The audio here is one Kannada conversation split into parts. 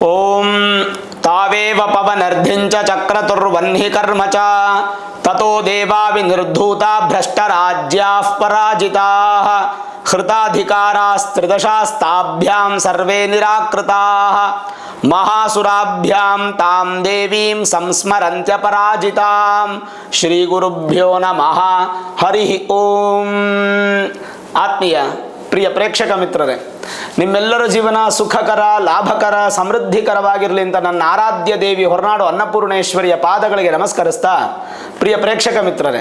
ओम तावेव पवनर्धिं च चक्रतुर्वह्नि कर्म च ततो देवा विनिर्धूता भ्रष्टराज्याः पराजिताः हृताधिकारास्त्रिदशास्ताभ्यां सर्वे निराकृताः महासुराभ्यां तां देवीं संस्मरन्त्यपराजितां श्रीगुरुभ्यो नमः हरि ओम। आत्मीय प्रिय प्रेक्षक ಮಿತ್ರರೇ, ನಿಮ್ಮೆಲ್ಲರ ಜೀವನ ಸುಖಕರ, ಲಾಭಕರ, ಸಮೃದ್ಧಿಕರವಾಗಿರಲಿ ಅಂತ ನನ್ನ ಆರಾಧ್ಯ ದೇವಿ ಹೊರನಾಡು ಅನ್ನಪೂರ್ಣೇಶ್ವರಿಯ ಪಾದಗಳಿಗೆ ನಮಸ್ಕರಿಸ್ತಾ, ಪ್ರಿಯ ಪ್ರೇಕ್ಷಕ ಮಿತ್ರರೇ,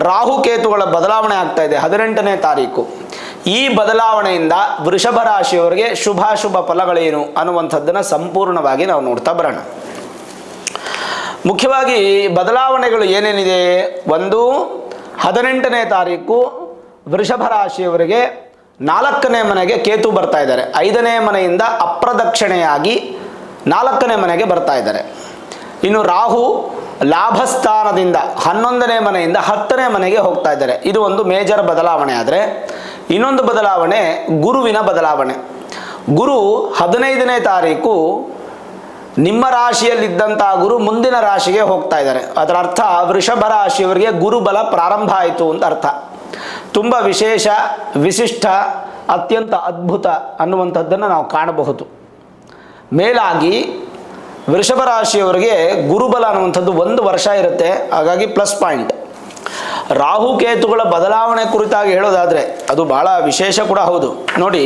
ರಾಹುಕೇತುಗಳ ಬದಲಾವಣೆ ಆಗ್ತಾ ಇದೆ 18ನೇ ತಾರೀಕು. ಈ ಬದಲಾವಣೆಯಿಂದ ವೃಷಭ ರಾಶಿಯವರಿಗೆ ಶುಭಾಶುಭ ಫಲಗಳೇನು ಅನ್ನುವಂಥದ್ದನ್ನು ಸಂಪೂರ್ಣವಾಗಿ ನಾವು ನೋಡ್ತಾ ಬರೋಣ. ಮುಖ್ಯವಾಗಿ ಬದಲಾವಣೆಗಳು ಏನೇನಿದೆ, ಒಂದು 18ನೇ ತಾರೀಕು ವೃಷಭ ರಾಶಿಯವರಿಗೆ 4ನೇ ಮನೆಗೆ ಕೇತು ಬರ್ತಾ ಇದ್ದಾರೆ. 5ನೇ ಮನೆಯಿಂದ ಅಪ್ರದಕ್ಷಿಣೆಯಾಗಿ 4ನೇ ಮನೆಗೆ ಬರ್ತಾ ಇದ್ದಾರೆ. ಇನ್ನು ರಾಹು ಲಾಭಸ್ಥಾನದಿಂದ 11ನೇ ಮನೆಯಿಂದ 10ನೇ ಮನೆಗೆ ಹೋಗ್ತಾ ಇದ್ದಾರೆ. ಇದು ಒಂದು ಮೇಜರ್ ಬದಲಾವಣೆ. ಆದರೆ ಇನ್ನೊಂದು ಬದಲಾವಣೆ ಗುರುವಿನ ಬದಲಾವಣೆ. ಗುರು 15ನೇ ತಾರೀಕು ನಿಮ್ಮ ರಾಶಿಯಲ್ಲಿದ್ದಂಥ ಗುರು ಮುಂದಿನ ರಾಶಿಗೆ ಹೋಗ್ತಾ ಇದ್ದಾರೆ. ಅದರ ಅರ್ಥ ವೃಷಭ ರಾಶಿಯವರಿಗೆ ಗುರುಬಲ ಪ್ರಾರಂಭ ಆಯಿತು ಅಂತ ಅರ್ಥ. ತುಂಬ ವಿಶೇಷ, ವಿಶಿಷ್ಟ, ಅತ್ಯಂತ ಅದ್ಭುತ ಅನ್ನುವಂಥದ್ದನ್ನು ನಾವು ಕಾಣಬಹುದು. ಮೇಲಾಗಿ ವೃಷಭ ರಾಶಿಯವರಿಗೆ ಗುರುಬಲ ಅನ್ನುವಂಥದ್ದು 1 ವರ್ಷ ಇರುತ್ತೆ. ಹಾಗಾಗಿ ಪ್ಲಸ್ ಪಾಯಿಂಟ್. ರಾಹುಕೇತುಗಳ ಬದಲಾವಣೆ ಕುರಿತಾಗಿ ಹೇಳೋದಾದರೆ ಅದು ಬಹಳ ವಿಶೇಷ ಕೂಡ ಹೌದು. ನೋಡಿ,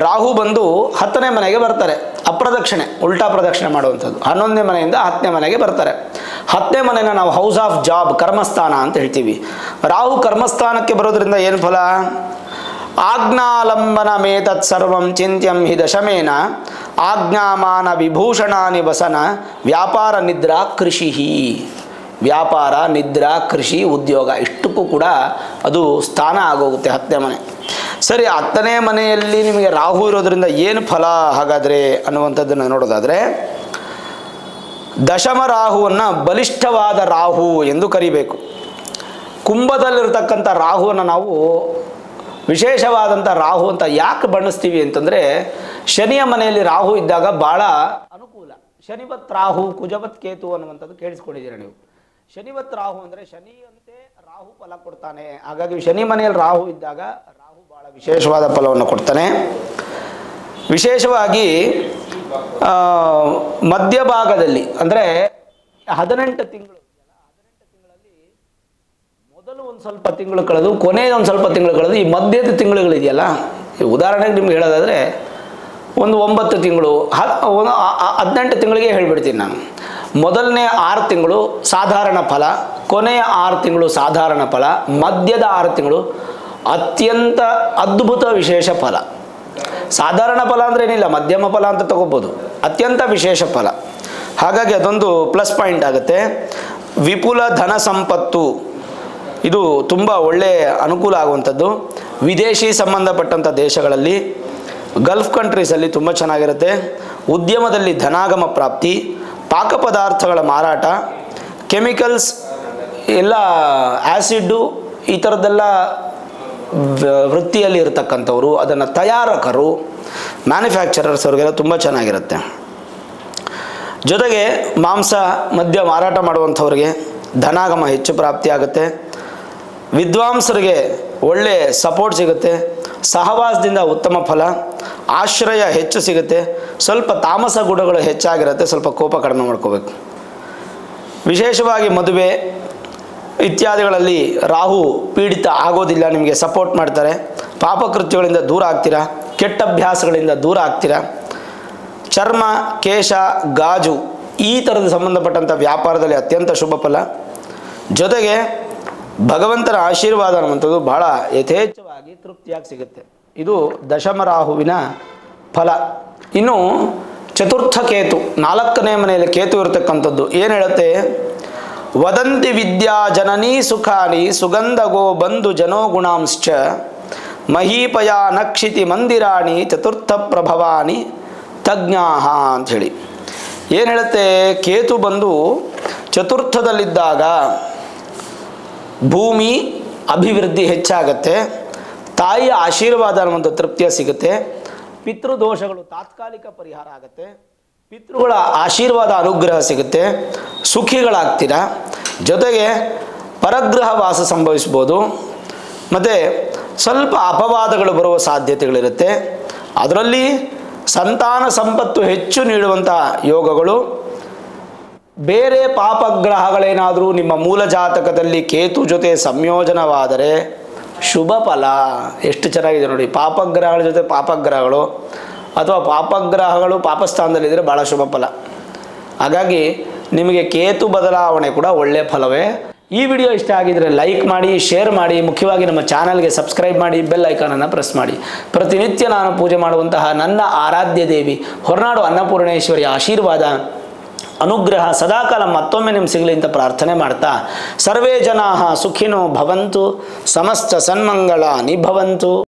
ರಾಹು ಬಂದು 10ನೇ ಮನೆಗೆ ಬರ್ತಾರೆ, ಅಪ್ರದಕ್ಷಿಣೆ, ಉಲ್ಟಾ ಪ್ರದಕ್ಷಿಣೆ ಮಾಡುವಂಥದ್ದು. 11ನೇ ಮನೆಯಿಂದ 10ನೇ ಮನೆಗೆ ಬರ್ತಾರೆ. 10ನೇ ಮನೆನ ನಾವು ಹೌಸ್ ಆಫ್ ಜಾಬ್, ಕರ್ಮಸ್ಥಾನ ಅಂತ ಹೇಳ್ತೀವಿ. ರಾಹು ಕರ್ಮಸ್ಥಾನಕ್ಕೆ ಬರೋದ್ರಿಂದ ಏನು ಫಲ? ಆಜ್ಞಾಲಂಬನ ಮೇತತ್ ಸರ್ವಂ ಚಿಂತ್ಯಂ ಹಿ ದಶಮೇನ ಆಜ್ಞಾಮಾನ ವಿಭೂಷಣಾನಿ ವಸನ ವ್ಯಾಪಾರ ನಿದ್ರಾ ಕೃಷಿ. ವ್ಯಾಪಾರ, ನಿದ್ರಾ, ಕೃಷಿ, ಉದ್ಯೋಗ ಇಷ್ಟಕ್ಕೂ ಕೂಡ ಅದು ಸ್ಥಾನ ಆಗೋಗುತ್ತೆ 10ನೇ ಮನೆ. ಸರಿ, 10ನೇ ಮನೆಯಲ್ಲಿ ನಿಮಗೆ ರಾಹು ಇರೋದ್ರಿಂದ ಏನು ಫಲ ಹಾಗಾದರೆ ಅನ್ನುವಂಥದ್ದನ್ನು ನೋಡೋದಾದರೆ, ದಶಮ ರಾಹುವನ್ನು ಬಲಿಷ್ಠವಾದ ರಾಹು ಎಂದು ಕರಿಬೇಕು. ಕುಂಭದಲ್ಲಿರ್ತಕ್ಕಂಥ ರಾಹುವನ್ನು ನಾವು ವಿಶೇಷವಾದಂಥ ರಾಹು ಅಂತ ಯಾಕೆ ಬಣ್ಣಿಸ್ತೀವಿ ಅಂತಂದರೆ, ಶನಿಯ ಮನೆಯಲ್ಲಿ ರಾಹು ಇದ್ದಾಗ ಭಾಳ ಅನುಕೂಲ. ಶನಿವತ್ ರಾಹು ಕುಜವತ್ ಕೇತು ಅನ್ನುವಂಥದ್ದು ಕೇಳಿಸ್ಕೊಂಡಿದ್ದೀರ ನೀವು. ಶನಿವತ್ ರಾಹು ಅಂದರೆ ಶನಿಯಂತೆ ರಾಹು ಫಲ ಕೊಡ್ತಾನೆ. ಹಾಗಾಗಿ ಶನಿ ಮನೆಯಲ್ಲಿ ರಾಹು ಇದ್ದಾಗ ರಾಹು ಭಾಳ ವಿಶೇಷವಾದ ಫಲವನ್ನು ಕೊಡ್ತಾನೆ. ವಿಶೇಷವಾಗಿ ಮಧ್ಯಭಾಗದಲ್ಲಿ ಅಂದರೆ 18 ತಿಂಗಳು, 18 ತಿಂಗಳಲ್ಲಿ ಮೊದಲು ಒಂದು ಸ್ವಲ್ಪ ತಿಂಗಳು ಕಳೆದು, ಕೊನೆಯ ಒಂದು ಸ್ವಲ್ಪ ತಿಂಗಳು ಕಳೆದು, ಈ ಮಧ್ಯದ ತಿಂಗಳುಗಳಿದೆಯಲ್ಲ, ಉದಾಹರಣೆಗೆ ನಿಮ್ಗೆ ಹೇಳೋದಾದರೆ ಒಂದು 9 ತಿಂಗಳು, 18 ತಿಂಗಳಿಗೆ ಹೇಳಿಬಿಡ್ತೀನಿ ನಾನು. ಮೊದಲನೇ 6 ತಿಂಗಳು ಸಾಧಾರಣ ಫಲ, ಕೊನೆಯ 6 ತಿಂಗಳು ಸಾಧಾರಣ ಫಲ, ಮಧ್ಯದ 6 ತಿಂಗಳು ಅತ್ಯಂತ ಅದ್ಭುತ ವಿಶೇಷ ಫಲ. ಸಾಧಾರಣ ಫಲ ಅಂದರೆ ಏನಿಲ್ಲ, ಮಧ್ಯಮ ಫಲ ಅಂತ ತಗೋಬೋದು. ಅತ್ಯಂತ ವಿಶೇಷ ಫಲ. ಹಾಗಾಗಿ ಅದೊಂದು ಪ್ಲಸ್ ಪಾಯಿಂಟ್ ಆಗುತ್ತೆ. ವಿಪುಲ ಧನ ಸಂಪತ್ತು, ಇದು ತುಂಬ ಒಳ್ಳೆಯ ಅನುಕೂಲ ಆಗುವಂಥದ್ದು. ವಿದೇಶಿ ಸಂಬಂಧಪಟ್ಟಂಥ ದೇಶಗಳಲ್ಲಿ, ಗಲ್ಫ್ ಕಂಟ್ರೀಸಲ್ಲಿ ತುಂಬ ಚೆನ್ನಾಗಿರುತ್ತೆ. ಉದ್ಯಮದಲ್ಲಿ ಧನಾಗಮ ಪ್ರಾಪ್ತಿ, ಪಾಕ ಪದಾರ್ಥಗಳ ಮಾರಾಟ, ಕೆಮಿಕಲ್ಸ್ ಎಲ್ಲ, ಆ್ಯಸಿಡ್ಡು ಈ ಥರದ್ದೆಲ್ಲ ವೃತ್ತಿಯಲ್ಲಿ ಇರತಕ್ಕಂಥವ್ರು, ಅದನ್ನು ತಯಾರಕರು, ಮ್ಯಾನುಫ್ಯಾಕ್ಚರರ್ಸ್ ಅವ್ರಿಗೆಲ್ಲ ತುಂಬ ಚೆನ್ನಾಗಿರುತ್ತೆ. ಜೊತೆಗೆ ಮಾಂಸ ಮದ್ಯ ಮಾರಾಟ ಮಾಡುವಂಥವ್ರಿಗೆ ಧನಾಗಮ ಹೆಚ್ಚು ಪ್ರಾಪ್ತಿಯಾಗುತ್ತೆ. ವಿದ್ವಾಂಸರಿಗೆ ಒಳ್ಳೆ ಸಪೋರ್ಟ್ ಸಿಗುತ್ತೆ. ಸಹವಾಸದಿಂದ ಉತ್ತಮ ಫಲ, ಆಶ್ರಯ ಹೆಚ್ಚು ಸಿಗುತ್ತೆ. ಸ್ವಲ್ಪ ತಾಮಸ ಗುಣಗಳು ಹೆಚ್ಚಾಗಿರುತ್ತೆ, ಸ್ವಲ್ಪ ಕೋಪ ಕಡಿಮೆ ಮಾಡ್ಕೋಬೇಕು. ವಿಶೇಷವಾಗಿ ಮದುವೆ ಇತ್ಯಾದಿಗಳಲ್ಲಿ ರಾಹು ಪೀಡಿತ ಆಗೋದಿಲ್ಲ, ನಿಮಗೆ ಸಪೋರ್ಟ್ ಮಾಡ್ತಾರೆ. ಪಾಪಕೃತ್ಯಗಳಿಂದ ದೂರ ಆಗ್ತೀರಾ, ಕೆಟ್ಟ ಅಭ್ಯಾಸಗಳಿಂದ ದೂರ ಆಗ್ತೀರಾ. ಚರ್ಮ, ಕೇಶ, ಗಾಜು ಈ ಥರದ ಸಂಬಂಧಪಟ್ಟಂಥ ವ್ಯಾಪಾರದಲ್ಲಿ ಅತ್ಯಂತ ಶುಭ ಫಲ. ಜೊತೆಗೆ ಭಗವಂತನ ಆಶೀರ್ವಾದ ಅನ್ನುವಂಥದ್ದು ಬಹಳ ಯಥೇಚ್ಛವಾಗಿ ತೃಪ್ತಿಯಾಗಿ ಸಿಗುತ್ತೆ. ಇದು ದಶಮರಾಹುವಿನ ಫಲ. ಇನ್ನು ಚತುರ್ಥ ಕೇತು, 4ನೇ ಮನೆಯಲ್ಲಿ ಕೇತು ಇರತಕ್ಕಂಥದ್ದು ಏನು ಹೇಳುತ್ತೆ? ವದಂತಿ ವಿದ್ಯಾ ಜನನೀ ಸುಖಾನಿ ಸುಗಂಧಗೋ ಬಂಧು ಜನೋ ಗುಣಾಂಶ್ಚ ಮಹೀಪಯ ನಕ್ಷಿತಿ ಮಂದಿರಾಣಿ ಚತುರ್ಥ ಪ್ರಭವಾನಿ ತಜ್ಞಾಹ ಅಂಥೇಳಿ ಏನು ಹೇಳುತ್ತೆ? ಕೇತು ಬಂದು ಚತುರ್ಥದಲ್ಲಿದ್ದಾಗ ಭೂಮಿ ಅಭಿವೃದ್ಧಿ ಹೆಚ್ಚಾಗತ್ತೆ, ತಾಯಿಯ ಆಶೀರ್ವಾದ ಅನ್ನುವಂಥ ತೃಪ್ತಿಯ ಸಿಗುತ್ತೆ, ಪಿತೃದೋಷಗಳು ತಾತ್ಕಾಲಿಕ ಪರಿಹಾರ ಆಗುತ್ತೆ, ಪಿತೃಗಳ ಆಶೀರ್ವಾದ ಅನುಗ್ರಹ ಸಿಗುತ್ತೆ, ಸುಖಿಗಳಾಗ್ತೀರಾ. ಜೊತೆಗೆ ಪರಗ್ರಹ ವಾಸ ಸಂಭವಿಸ್ಬೋದು. ಮತ್ತು ಸ್ವಲ್ಪ ಅಪವಾದಗಳು ಬರುವ ಸಾಧ್ಯತೆಗಳಿರುತ್ತೆ. ಅದರಲ್ಲಿ ಸಂತಾನ ಸಂಪತ್ತು ಹೆಚ್ಚು ನೀಡುವಂಥ ಯೋಗಗಳು. ಬೇರೆ ಪಾಪಗ್ರಹಗಳೇನಾದರೂ ನಿಮ್ಮ ಮೂಲ ಜಾತಕದಲ್ಲಿ ಕೇತು ಜೊತೆ ಸಂಯೋಜನವಾದರೆ ಶುಭ ಫಲ. ಎಷ್ಟು ಚೆನ್ನಾಗಿದೆ ನೋಡಿ. ಪಾಪಗ್ರಹಗಳ ಜೊತೆ ಪಾಪಗ್ರಹಗಳು ಅಥವಾ ಪಾಪಗ್ರಹಗಳು ಪಾಪಸ್ಥಾನದಲ್ಲಿದ್ದರೆ ಭಾಳ ಶುಭ ಫಲ. ಹಾಗಾಗಿ ನಿಮಗೆ ಕೇತು ಬದಲಾವಣೆ ಕೂಡ ಒಳ್ಳೆಯ ಫಲವೇ. ಈ ವಿಡಿಯೋ ಇಷ್ಟ ಆಗಿದರೆ ಲೈಕ್ ಮಾಡಿ, ಶೇರ್ ಮಾಡಿ, ಮುಖ್ಯವಾಗಿ ನಮ್ಮ ಚಾನಲ್ಗೆ ಸಬ್ಸ್ಕ್ರೈಬ್ ಮಾಡಿ, ಬೆಲ್ ಐಕಾನನ್ನು ಪ್ರೆಸ್ ಮಾಡಿ. ಪ್ರತಿನಿತ್ಯ ನಾನು ಪೂಜೆ ಮಾಡುವಂತಹ ನನ್ನ ಆರಾಧ್ಯ ದೇವಿ ಹೊರನಾಡು ಅನ್ನಪೂರ್ಣೇಶ್ವರಿಯ ಆಶೀರ್ವಾದ ಅನುಗ್ರಹ ಸದಾಕಾಲ ಮತ್ತೊಮ್ಮೆ ನಿಮ್ಗೆ ಸಿಗಲಿ ಅಂತ ಪ್ರಾರ್ಥನೆ ಮಾಡ್ತಾ, ಸರ್ವೇ ಜನಾಃ ಸುಖಿನೋ ಭವಂತು, ಸಮಸ್ತ ಸನ್ಮಂಗಳಾನಿ ಭವಂತು.